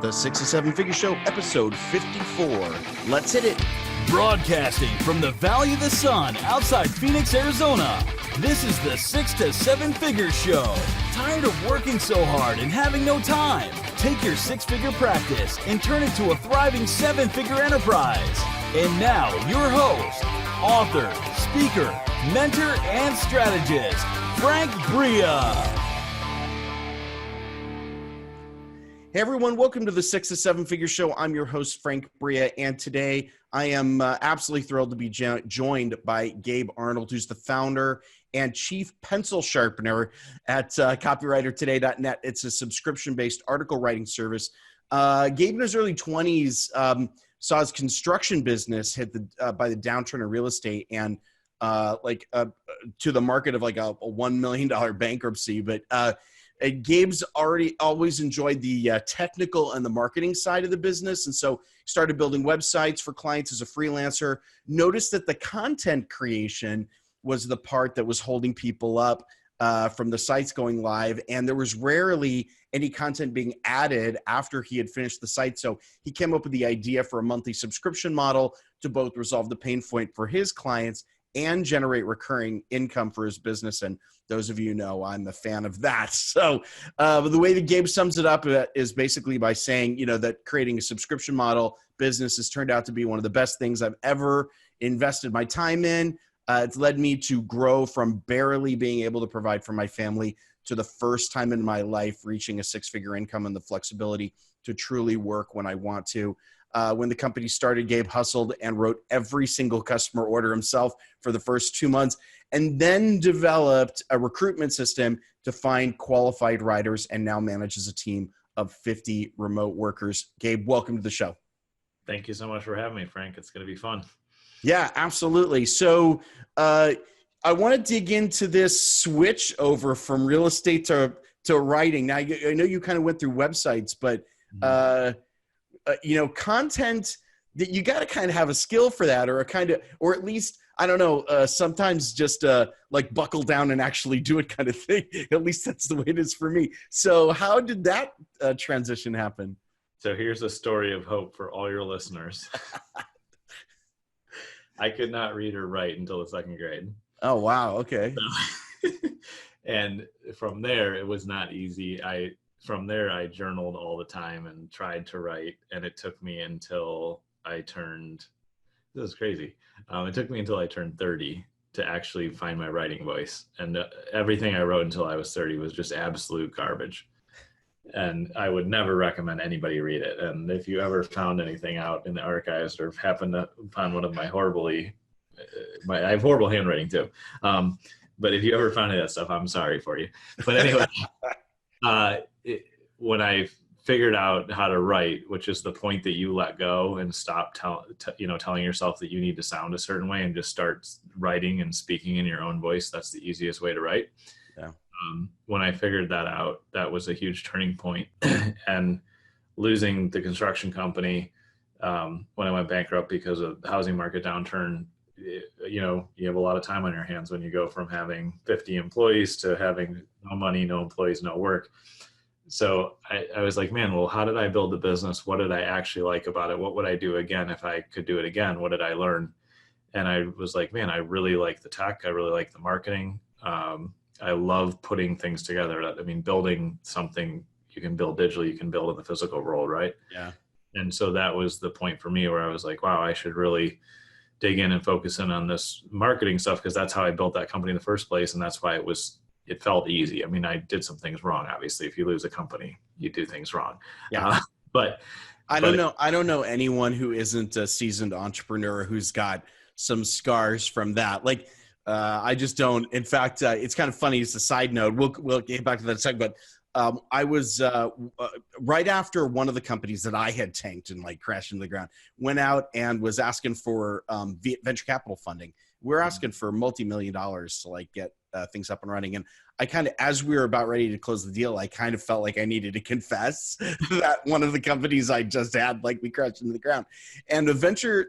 The 6 to 7 Figure Show, episode 54. Let's hit it. Broadcasting from the Valley of the Sun outside Phoenix, Arizona. This is the 6 to 7 Figure Show. Tired of working so hard and having no time? Take your six-figure practice and turn it to a thriving seven-figure enterprise. And now, your host, author, speaker, mentor, and strategist, Frank Bria. Hey everyone, welcome to the 6 to 7 Figure Show. I'm your host, Frank Bria, and today I am absolutely thrilled to be joined by Gabe Arnold, who's the founder and Chief Pencil Sharpener at copywritertoday.net. It's a subscription-based article writing service. Gabe, in his early 20s, saw his construction business hit by the downturn in real estate and to the market of like a $1 million bankruptcy. But Gabe's always enjoyed the technical and the marketing side of the business. And so started building websites for clients as a freelancer. Noticed that the content creation was the part that was holding people up from the sites going live. And there was rarely any content being added after he had finished the site. So he came up with the idea for a monthly subscription model to both resolve the pain point for his clients and generate recurring income for his business. And those of you know I'm a fan of that. So the way that Gabe sums it up is basically by saying, that creating a subscription model business has turned out to be one of the best things I've ever invested my time in. It's led me to grow from barely being able to provide for my family to the first time in my life reaching a six-figure income and the flexibility to truly work when I want to. When the company started, Gabe hustled and wrote every single customer order himself for the first 2 months, and then developed a recruitment system to find qualified writers and now manages a team of 50 remote workers. Gabe, welcome to the show. Thank you so much for having me, Frank. It's going to be fun. Yeah, absolutely. So I want to dig into this switch over from real estate to writing. Now, I know you kind of went through websites, but content that you got to kind of have a skill for that, or at least, I don't know, sometimes just like buckle down and actually do it kind of thing. At least that's the way it is for me. So how did that transition happen? So here's a story of hope for all your listeners. I could not read or write until the second grade. Oh, wow. Okay. So, and from there, it was not easy. From there, I journaled all the time and tried to write, and it took me until I turned, this is crazy. It took me until I turned 30 to actually find my writing voice. And everything I wrote until I was 30 was just absolute garbage. And I would never recommend anybody read it. And if you ever found anything out in the archives or happened upon one of my I have horrible handwriting too. But if you ever found any of that stuff, I'm sorry for you. But anyway, when I figured out how to write, which is the point that you let go and stop telling yourself that you need to sound a certain way and just start writing and speaking in your own voice, that's the easiest way to write. Yeah. When I figured that out, that was a huge turning point. And losing the construction company when I went bankrupt because of the housing market downturn, you have a lot of time on your hands when you go from having 50 employees to having no money, no employees, no work. So I was like, man, well, how did I build the business? What did I actually like about it? What would I do again if I could do it again? What did I learn? And I was like, man, I really like the tech. I really like the marketing. I love putting things together. I mean, building something you can build digitally, you can build in the physical world, right? Yeah. And so that was the point for me where I was like, wow, I should really dig in and focus in on this marketing stuff, because that's how I built that company in the first place. And that's why it felt easy. I mean, I did some things wrong. Obviously, if you lose a company, you do things wrong. Yeah. But I don't know anyone who isn't a seasoned entrepreneur who's got some scars from that. Like, I just don't. In fact, it's kind of funny. It's a side note. We'll get back to that in a second. But I was right after one of the companies that I had tanked and like crashed into the ground, went out and was asking for venture capital funding. We're asking for multi-million dollars to like get things up and running. And I kind of, as we were about ready to close the deal, I kind of felt like I needed to confess that one of the companies I just had, like, we crashed into the ground. And the venture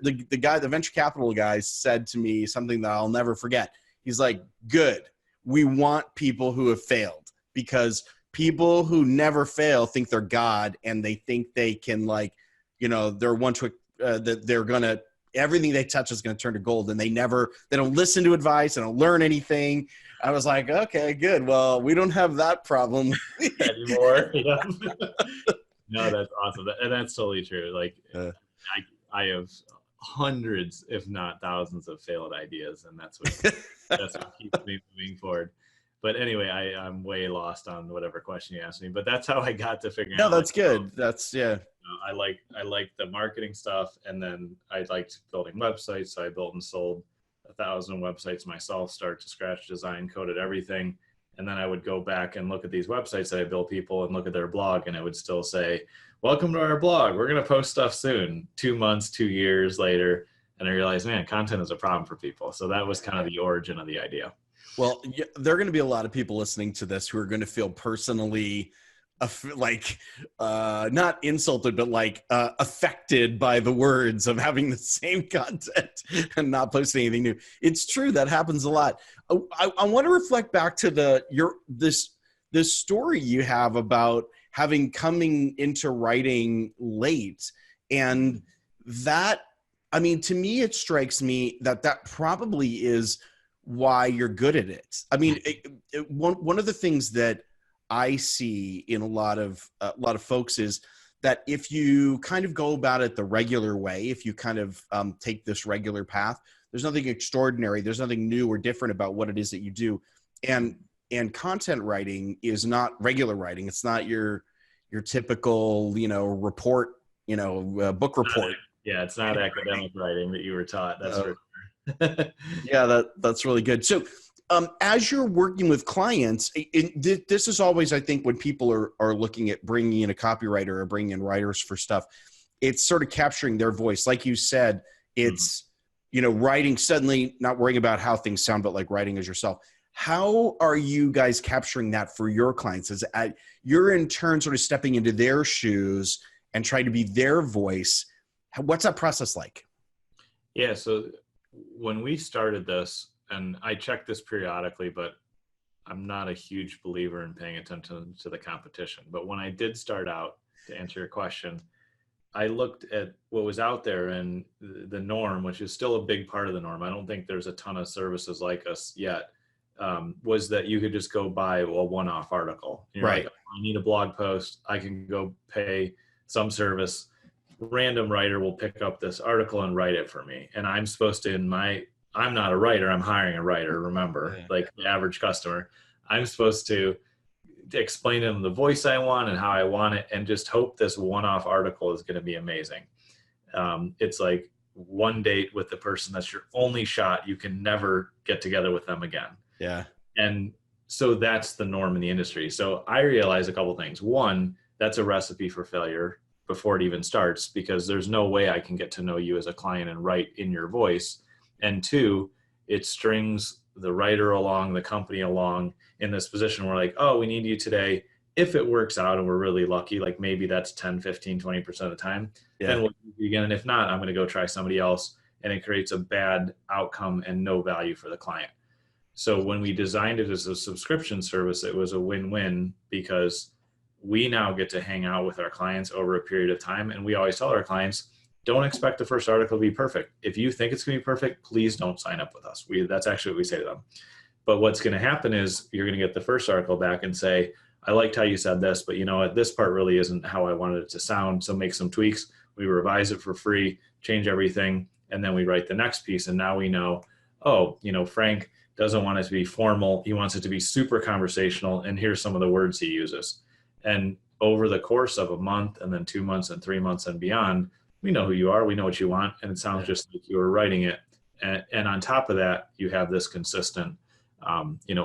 capital guy said to me something that I'll never forget. He's like, good. We want people who have failed, because people who never fail think they're God, and they think they can, like, they're one trick, that they're going to, everything they touch is going to turn to gold, and they don't listen to advice. They don't learn anything. I was like, okay, good. Well, we don't have that problem anymore. Yeah. No, that's awesome. And that's totally true. Like I have hundreds, if not thousands, of failed ideas, and that's what keeps me moving forward. But anyway, I'm way lost on whatever question you asked me, but that's how I got to figuring out. No, that's good. That's, yeah. I like the marketing stuff, and then I liked building websites. So I built and sold 1,000 websites myself, start to scratch, design, coded everything. And then I would go back and look at these websites that I built people and look at their blog, and it would still say, welcome to our blog. We're going to post stuff soon. 2 months, 2 years later. And I realized, man, content is a problem for people. So that was kind of the origin of the idea. Well, there are going to be a lot of people listening to this who are going to feel personally not insulted, but affected by the words of having the same content and not posting anything new. It's true. That happens a lot. I want to reflect back to this story you have about coming into writing late. And that, I mean, to me, it strikes me that probably is why you're good at it. I mean, one of the things that I see in a lot of folks is that if you kind of go about it the regular way, if you kind of take this regular path, there's nothing extraordinary. There's nothing new or different about what it is that you do. And content writing is not regular writing. It's not your typical, report, book report. Yeah, it's not academic writing that you were taught. That's for sure. Yeah, that's really good. So as you're working with clients, this is always, I think, when people are looking at bringing in a copywriter or bringing in writers for stuff, it's sort of capturing their voice. Like you said, it's, writing, suddenly not worrying about how things sound, but like writing as yourself. How are you guys capturing that for your clients? Is you're in turn sort of stepping into their shoes and trying to be their voice? What's that process like? Yeah. So when we started this, and I check this periodically, but I'm not a huge believer in paying attention to the competition. But when I did start out, to answer your question, I looked at what was out there, and the norm, which is still a big part of the norm. I don't think there's a ton of services like us yet, was that you could just go buy a one-off article. You're right. Like, I need a blog post. I can go pay some service. Random writer will pick up this article and write it for me. And I'm supposed to, I'm not a writer. I'm hiring a writer. Remember, like the average customer, I'm supposed to explain to them the voice I want and how I want it, and just hope this one-off article is going to be amazing. It's like one date with the person. That's your only shot. You can never get together with them again. Yeah. And so that's the norm in the industry. So I realized a couple things. One, that's a recipe for failure before it even starts, because there's no way I can get to know you as a client and write in your voice. And two, it strings the writer along, the company along in this position where, like, oh, we need you today. If it works out and we're really lucky, like maybe that's 10, 15, 20% of the time, then we'll do it again. And if not, I'm going to go try somebody else. And it creates a bad outcome and no value for the client. So when we designed it as a subscription service, it was a win-win, because we now get to hang out with our clients over a period of time. And we always tell our clients, don't expect the first article to be perfect. If you think it's going to be perfect, please don't sign up with us. That's actually what we say to them. But what's going to happen is you're going to get the first article back and say, I liked how you said this, but you know what, this part really isn't how I wanted it to sound. So make some tweaks. We revise it for free, change everything. And then we write the next piece. And now we know, oh, Frank doesn't want it to be formal. He wants it to be super conversational. And here's some of the words he uses. And over the course of a month, and then 2 months and 3 months and beyond, we know who you are. We know what you want. And it sounds just like you were writing it. And on top of that, you have this consistent,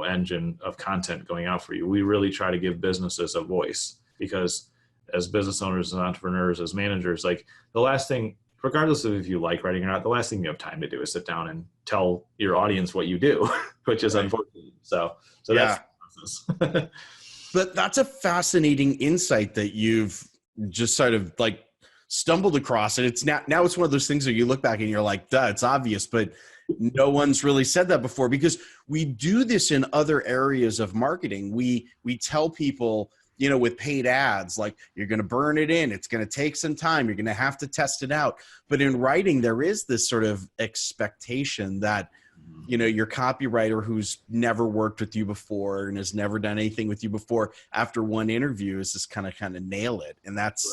engine of content going out for you. We really try to give businesses a voice, because as business owners, as entrepreneurs, as managers, like the last thing, regardless of if you like writing or not, the last thing you have time to do is sit down and tell your audience what you do, which is unfortunate. So that's the process. But that's a fascinating insight that you've just sort of like stumbled across. And it's now it's one of those things that you look back and you're like, duh, it's obvious. But no one's really said that before, because we do this in other areas of marketing. We tell people, you know, with paid ads, like, you're going to burn it in. It's going to take some time. You're going to have to test it out. But in writing, there is this sort of expectation that, you know, your copywriter who's never worked with you before and has never done anything with you before, after one interview, is just kind of nail it. And that's,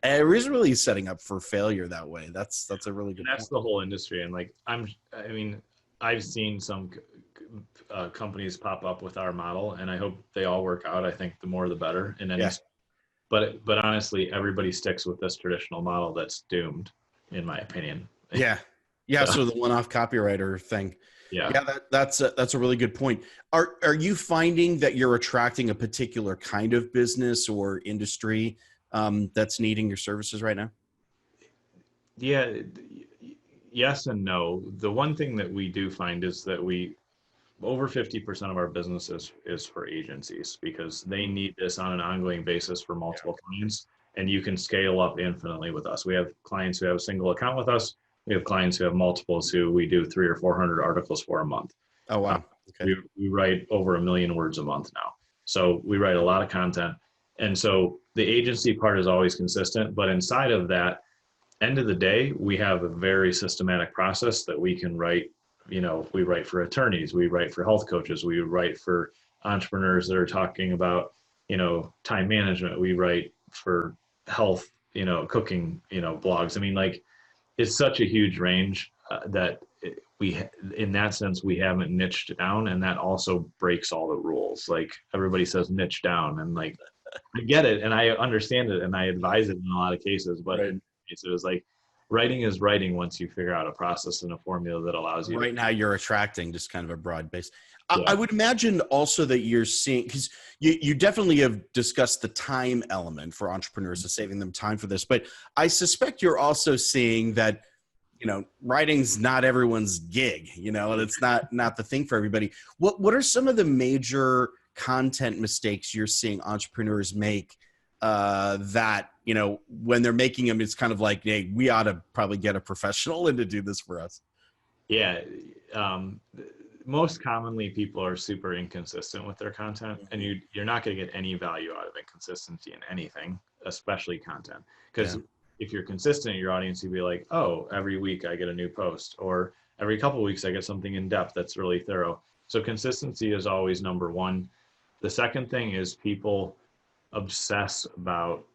it is really setting up for failure that way. That's a really good point. That's the whole industry. And like, I've seen some companies pop up with our model, and I hope they all work out. I think the more the better in any, but honestly, everybody sticks with this traditional model that's doomed, in my opinion. So the one-off copywriter thing. That's a really good point. Are you finding that you're attracting a particular kind of business or industry that's needing your services right now? Yes and no. The one thing that we do find is that over 50% of our business is for agencies, because they need this on an ongoing basis for multiple clients, and you can scale up infinitely with us. We have clients who have a single account with us. We have clients who have multiples who we do 300 or 400 articles for a month. Oh, wow. Okay. We write over 1 million words a month now. So we write a lot of content. And so the agency part is always consistent, but inside of that, end of the day, we have a very systematic process that we can write. You know, we write for attorneys, we write for health coaches, we write for entrepreneurs that are talking about, you know, time management. We write for health, you know, cooking, you know, blogs. I mean, like, it's such a huge range that in that sense, we haven't niched down, and that also breaks all the rules. Like, everybody says niche down, and like, I get it, and I understand it, and I advise it in a lot of cases, but it was like, writing is writing once you figure out a process and a formula that allows you. Right now you're attracting just kind of a broad base. I would imagine also that you're seeing, because you definitely have discussed the time element for entrepreneurs of saving them time for this, but I suspect you're also seeing that, you know, writing's not everyone's gig, you know, and it's not the thing for everybody. What are some of the major content mistakes you're seeing entrepreneurs make that, you know, when they're making them, it's kind of like, hey, we ought to probably get a professional in to do this for us? Most commonly, people are super inconsistent with their content, and you're not going to get any value out of inconsistency in anything, especially content. Because if you're consistent, your audience will be like, oh, every week I get a new post, or every couple of weeks I get something in depth that's really thorough. So consistency is always number one. The second thing is people obsess about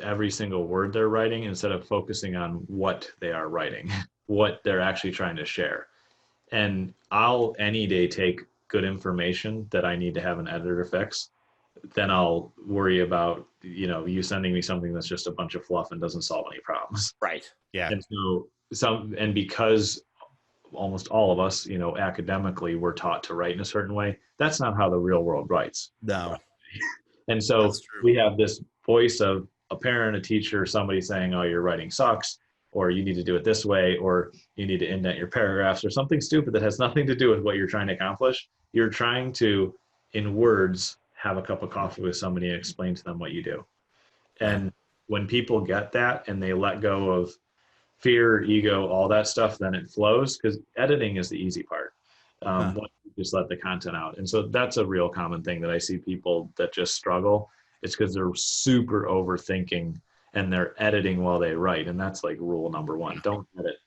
every single word they're writing instead of focusing on what they are writing, what they're actually trying to share. And I'll any day take good information that I need to have an editor fix, then I'll worry about, you know, you sending me something that's just a bunch of fluff and doesn't solve any problems. Right. Yeah. And so because almost all of us, you know, academically, we're taught to write in a certain way, that's not how the real world writes. No. And so we have this voice of a parent, a teacher, somebody saying, oh, your writing sucks, or you need to do it this way, or you need to indent your paragraphs, or something stupid that has nothing to do with what you're trying to accomplish. You're trying to, in words, have a cup of coffee with somebody and explain to them what you do. And when people get that and they let go of fear, ego, all that stuff, then it flows, because editing is the easy part. Once you just let the content out. And so that's a real common thing that I see people that just struggle. It's because they're super overthinking and they're editing while they write. And that's like rule number one. Don't edit.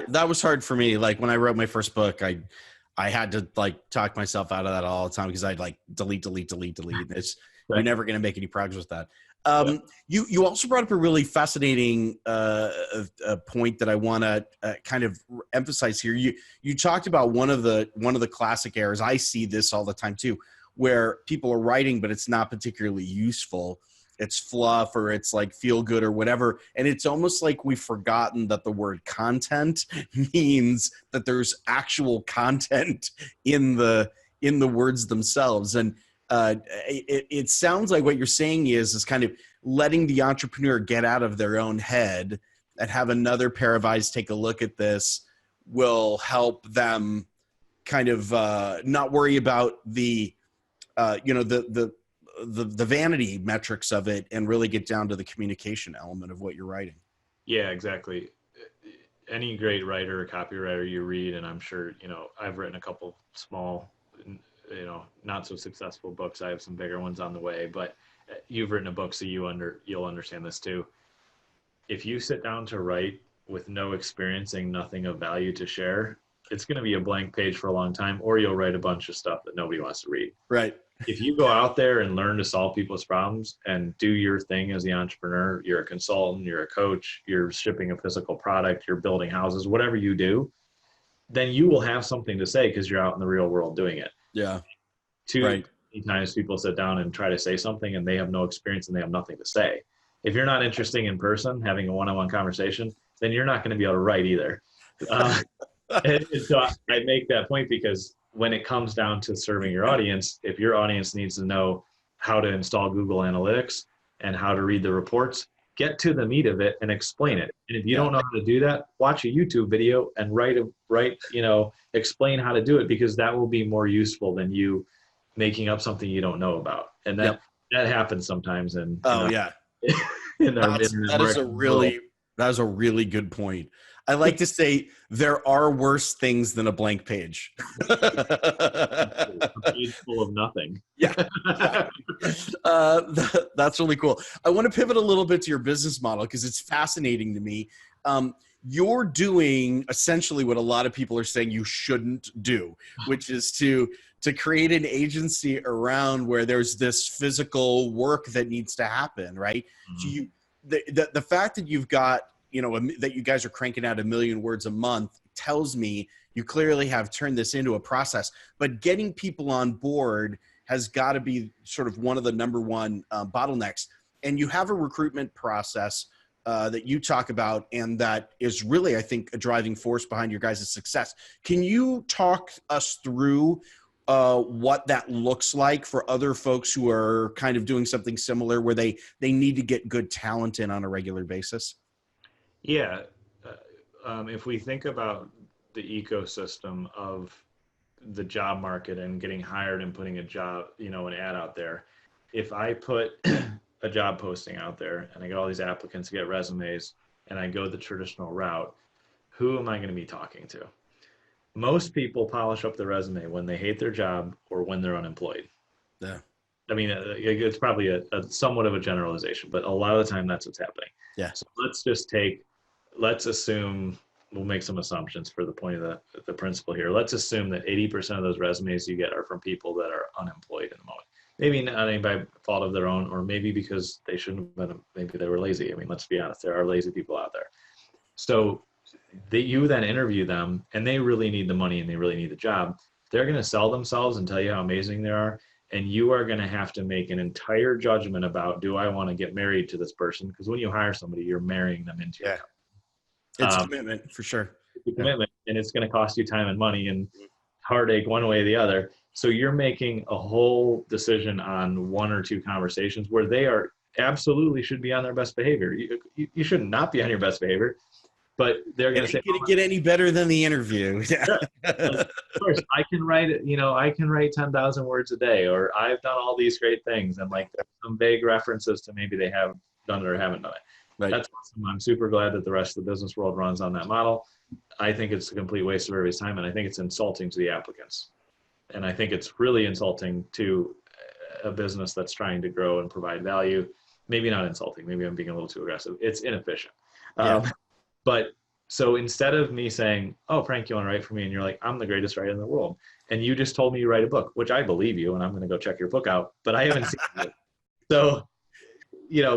That was hard for me. Like, when I wrote my first book, I had to like talk myself out of that all the time, because I'd like delete. You're never going to make any progress with that. You also brought up a really fascinating point that I want to kind of emphasize here. You talked about one of the classic errors. I see this all the time too, where people are writing, but it's not particularly useful. It's fluff, or it's like feel good or whatever. And it's almost like we've forgotten that the word content means that there's actual content in the words themselves. And it sounds like what you're saying is kind of letting the entrepreneur get out of their own head and have another pair of eyes take a look at this will help them kind of not worry about the vanity metrics of it, and really get down to the communication element of what you're writing. Yeah, exactly. any great writer or copywriter you read, and I'm sure, I've written a couple small, not so successful books. I have some bigger ones on the way, but you've written a book, so you'll understand this too. If you sit down to write with no experiencing, nothing of value to share, it's going to be a blank page for a long time, or you'll write a bunch of stuff that nobody wants to read. Right. If you go out there and learn to solve people's problems and do your thing as the entrepreneur, you're a consultant, you're a coach, you're shipping a physical product, you're building houses, whatever you do, then you will have something to say because you're out in the real world doing it. Yeah. Too many times people sit down and try to say something and they have no experience and they have nothing to say. If you're not interesting in person, having a one-on-one conversation, then you're not going to be able to write either. And so I make that point because when it comes down to serving your audience, if your audience needs to know how to install Google Analytics and how to read the reports, get to the meat of it and explain it. And if you don't know how to do that, watch a YouTube video and explain how to do it, because that will be more useful than you making up something you don't know about. And that happens sometimes. And that is a really good point. I like to say there are worse things than a blank page. A page full of nothing. Yeah. That's really cool. I want to pivot a little bit to your business model because it's fascinating to me. You're doing essentially what a lot of people are saying you shouldn't do, which is to create an agency around where there's this physical work that needs to happen, right? Mm-hmm. So the fact that you've got, that you guys are cranking out 1 million words a month tells me you clearly have turned this into a process. But getting people on board has got to be sort of one of the number one bottlenecks. And you have a recruitment process that you talk about, and that is really, I think, a driving force behind your guys' success. Can you talk us through what that looks like for other folks who are kind of doing something similar where they need to get good talent in on a regular basis? Yeah. If we think about the ecosystem of the job market and getting hired and putting a job, an ad out there, if I put a job posting out there and I get all these applicants, get resumes, and I go the traditional route, who am I going to be talking to? Most people polish up their resume when they hate their job or when they're unemployed. Yeah. I mean, it's probably a somewhat of a generalization, but a lot of the time that's what's happening. Yeah. So let's assume, we'll make some assumptions for the point of the principle here. Let's assume that 80% of those resumes you get are from people that are unemployed in the moment. Maybe not any by fault of their own, or maybe because they shouldn't have been, maybe they were lazy. I mean, let's be honest, there are lazy people out there. So you then interview them and they really need the money and they really need the job. They're going to sell themselves and tell you how amazing they are. And you are going to have to make an entire judgment about, do I want to get married to this person? Because when you hire somebody, you're marrying them into your company. It's a commitment for sure. It's a commitment, and it's going to cost you time and money and heartache one way or the other. So you're making a whole decision on 1 or 2 conversations where they are absolutely should be on their best behavior. You should not be on your best behavior, but they're going to say, "Can it get any better than the interview?" Yeah. Of course, I can write 10,000 words a day, or I've done all these great things, and like some vague references to maybe they have done it or haven't done it. Right. That's awesome. I'm super glad that the rest of the business world runs on that model. I think it's a complete waste of everybody's time, and I think it's insulting to the applicants. And I think it's really insulting to a business that's trying to grow and provide value. Maybe not insulting. Maybe I'm being a little too aggressive. It's inefficient. Yeah. But so instead of me saying, "Oh, Frank, you want to write for me?" And you're like, "I'm the greatest writer in the world," and you just told me you write a book, which I believe you, and I'm going to go check your book out, but I haven't seen it. So,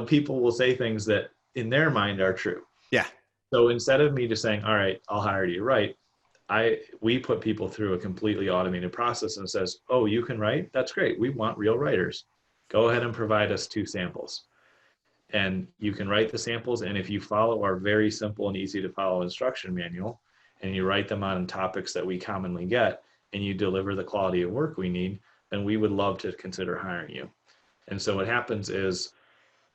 people will say things that in their mind are true. Yeah. So instead of me just saying, "All right, I'll hire you," right? We put people through a completely automated process and says, "Oh, you can write? That's great. We want real writers. Go ahead and provide us 2 samples. And you can write the samples. And if you follow our very simple and easy to follow instruction manual, and you write them on topics that we commonly get, and you deliver the quality of work we need, then we would love to consider hiring you." And so what happens is,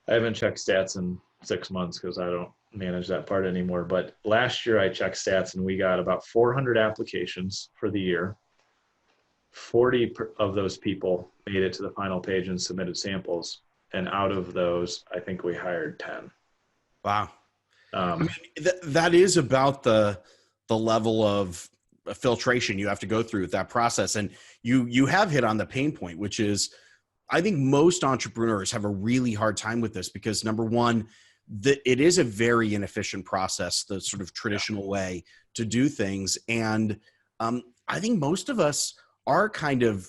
I haven't checked stats in 6 months because I don't manage that part anymore. But last year I checked stats and we got about 400 applications for the year. 40 of those people made it to the final page and submitted samples. And out of those, I think we hired 10. Wow. That is about the level of filtration you have to go through with that process. And you have hit on the pain point, which is, I think most entrepreneurs have a really hard time with this because, number one, it is a very inefficient process, the sort of traditional way to do things. And I think most of us are kind of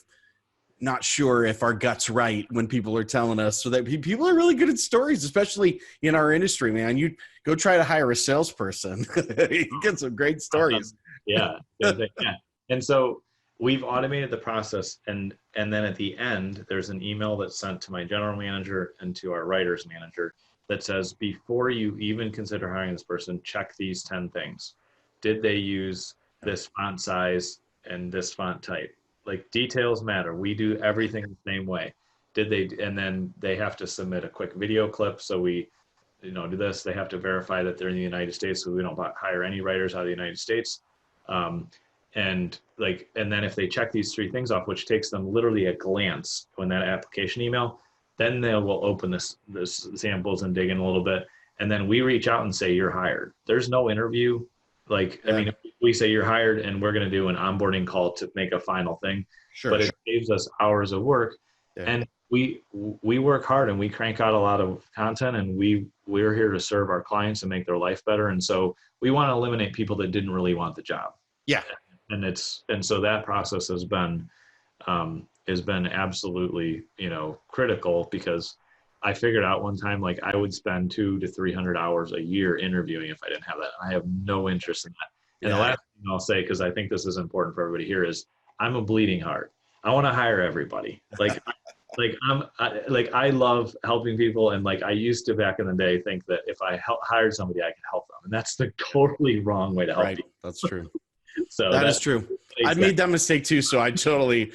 not sure if our gut's right when people are telling us, so that people are really good at stories, especially in our industry, man. You go try to hire a salesperson. You get some great stories. Yeah. And so we've automated the process. And then at the end, there's an email that's sent to my general manager and to our writers manager that says, before you even consider hiring this person, check these 10 things. Did they use this font size and this font type? Like, details matter. We do everything the same way. Did they? And then they have to submit a quick video clip. So we, do this. They have to verify that they're in the United States, so we don't hire any writers out of the United States. And then if they check these 3 things off, which takes them literally a glance when that application email, then they will open this samples and dig in a little bit. And then we reach out and say, you're hired. There's no interview. If we say you're hired and we're going to do an onboarding call to make a final thing, but it saves us hours of work. Yeah. And we work hard and we crank out a lot of content, and we're here to serve our clients and make their life better. And so we want to eliminate people that didn't really want the job. Yeah. And so that process has been absolutely, critical, because I figured out one time, like, I would spend 200 to 300 hours a year interviewing if I didn't have that. I have no interest in that. And the last thing I'll say, because I think this is important for everybody here, is I'm a bleeding heart. I want to hire everybody. I love helping people. And I used to back in the day think that if I hired somebody, I could help them. And that's the totally wrong way to help people. That's true. So that is true. I made that mistake too. So I totally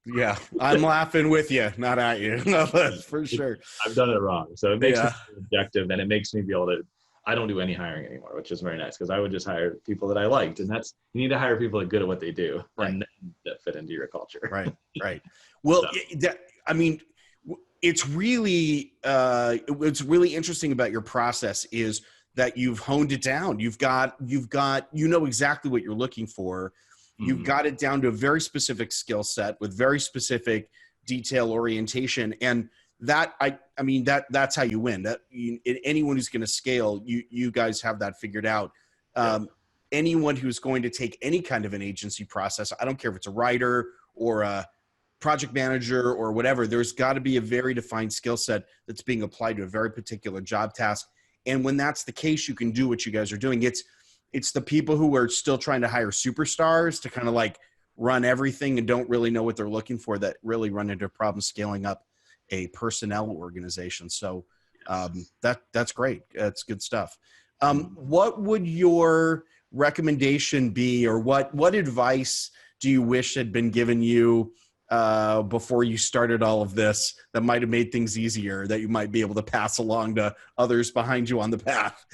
yeah, I'm laughing with you, not at you. No, for sure. I've done it wrong. So it makes me objective, and it makes me be able to, I don't do any hiring anymore, which is very nice, because I would just hire people that I liked. And you need to hire people that are good at what they do, and that fit into your culture. Right. Well, it's really what's really interesting about your process is that you've honed it down. You've got exactly what you're looking for. You've got it down to a very specific skill set with very specific detail orientation. And that's how you win. Anyone who's going to scale, you guys have that figured out. Anyone who's going to take any kind of an agency process, I don't care if it's a writer or a project manager or whatever, there's got to be a very defined skill set that's being applied to a very particular job task. And when that's the case, you can do what you guys are doing. It's the people who are still trying to hire superstars to kind of run everything and don't really know what they're looking for that really run into problems scaling up a personnel organization. So that's great. That's good stuff. What would your recommendation be, or what advice do you wish had been given you before you started all of this that might have made things easier, that you might be able to pass along to others behind you on the path?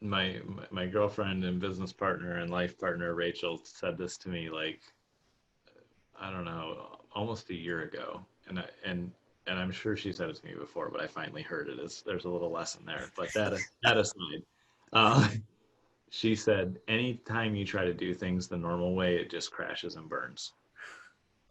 My girlfriend and business partner and life partner, Rachel, said this to me, I don't know, almost a year ago. And I'm sure she said it to me before, but I finally heard it. There's a little lesson there, but that aside, she said, anytime you try to do things the normal way, it just crashes and burns.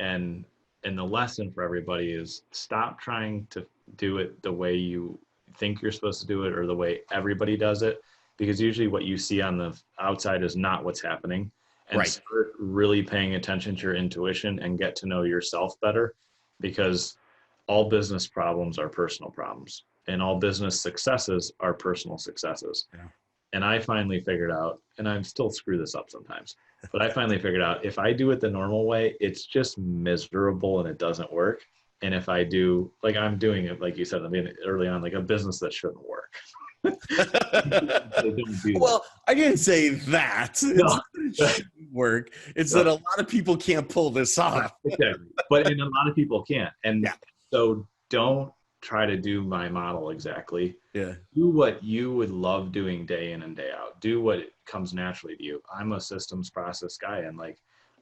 And the lesson for everybody is, stop trying to do it the way you think you're supposed to do it or the way everybody does it, because usually what you see on the outside is not what's happening. And start really paying attention to your intuition and get to know yourself better, because all business problems are personal problems, and all business successes are personal successes. Yeah. And I finally figured out, and I still screw this up sometimes, but I finally figured out, if I do it the normal way, it's just miserable and it doesn't work. And if I do, I'm doing it, like you said, early on, a business that shouldn't work. Well, I didn't say that. No. It shouldn't work. It's that a lot of people can't pull this off. Exactly. But a lot of people can't. And so don't try to do my model exactly. Yeah. Do what you would love doing day in and day out. Do what comes naturally to you. I'm a systems process guy, and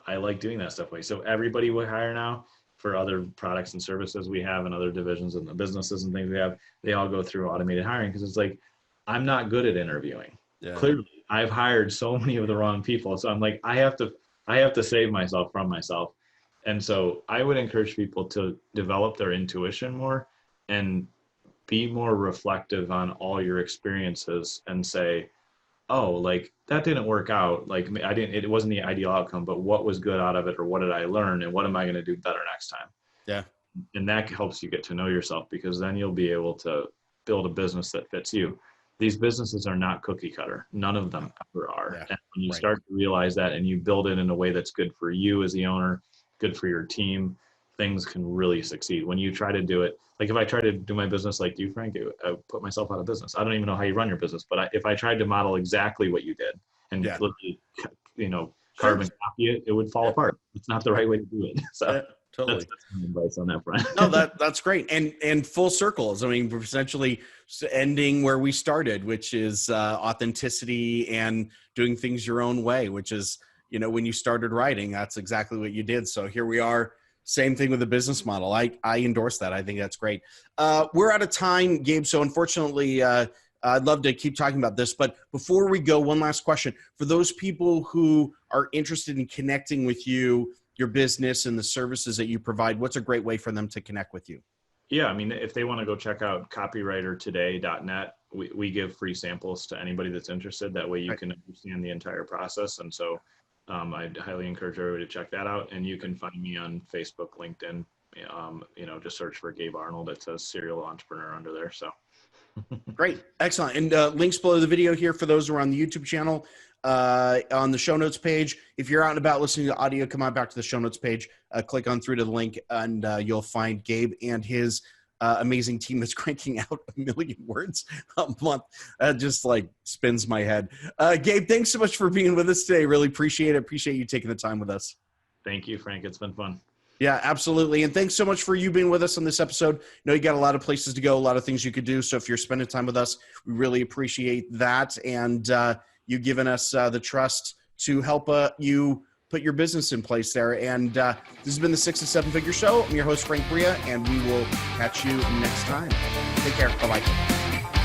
I like doing that stuff. So everybody we hire now, for other products and services we have and other divisions and the businesses and things we have, they all go through automated hiring because it's like, I'm not good at interviewing. Yeah. Clearly, I've hired so many of the wrong people. So I'm like, I have to save myself from myself. And so I would encourage people to develop their intuition more and be more reflective on all your experiences and say, oh, like that didn't work out. Like it wasn't the ideal outcome, but what was good out of it, or what did I learn, and what am I going to do better next time? Yeah. And that helps you get to know yourself, because then you'll be able to build a business that fits you. These businesses are not cookie cutter. None of them ever are. Yeah. And when you start to realize that and you build it in a way that's good for you as the owner, good for your team, things can really succeed. When you try to do it, like if I try to do my business like you, Frank, I put myself out of business. I don't even know how you run your business, but if I tried to model exactly what you did and literally, carbon copy it, it would fall apart. It's not the right way to do it. So totally. That's my advice on that front. No, that's great. And full circles. I mean, we're essentially ending where we started, which is authenticity and doing things your own way, which is, when you started writing, that's exactly what you did. So here we are. Same thing with the business model. I endorse that. I think that's great. We're out of time, Gabe. So unfortunately, I'd love to keep talking about this. But before we go, one last question. For those people who are interested in connecting with you, your business, and the services that you provide, what's a great way for them to connect with you? Yeah, I mean, if they want to go check out copywritertoday.net, we give free samples to anybody that's interested. That way you can understand the entire process. And so I'd highly encourage everybody to check that out. And you can find me on Facebook, LinkedIn, just search for Gabe Arnold. It says serial entrepreneur under there. So great. Excellent. And links below the video here for those who are on the YouTube channel, on the show notes page. If you're out and about listening to audio, come on back to the show notes page, click on through to the link, and you'll find Gabe and his amazing team that's cranking out 1 million words a month. Just like spins my head. Gabe, thanks so much for being with us today. Really appreciate it. Appreciate you taking the time with us. Thank you, Frank. It's been fun. Yeah, absolutely. And thanks so much for you being with us on this episode. I know you got a lot of places to go, a lot of things you could do. So if you're spending time with us, we really appreciate that. And you giving us the trust to help you put your business in place there. And this has been the 6 to 7 Figure Show. I'm your host, Frank Bria, and we will catch you next time. Take care. Bye-bye.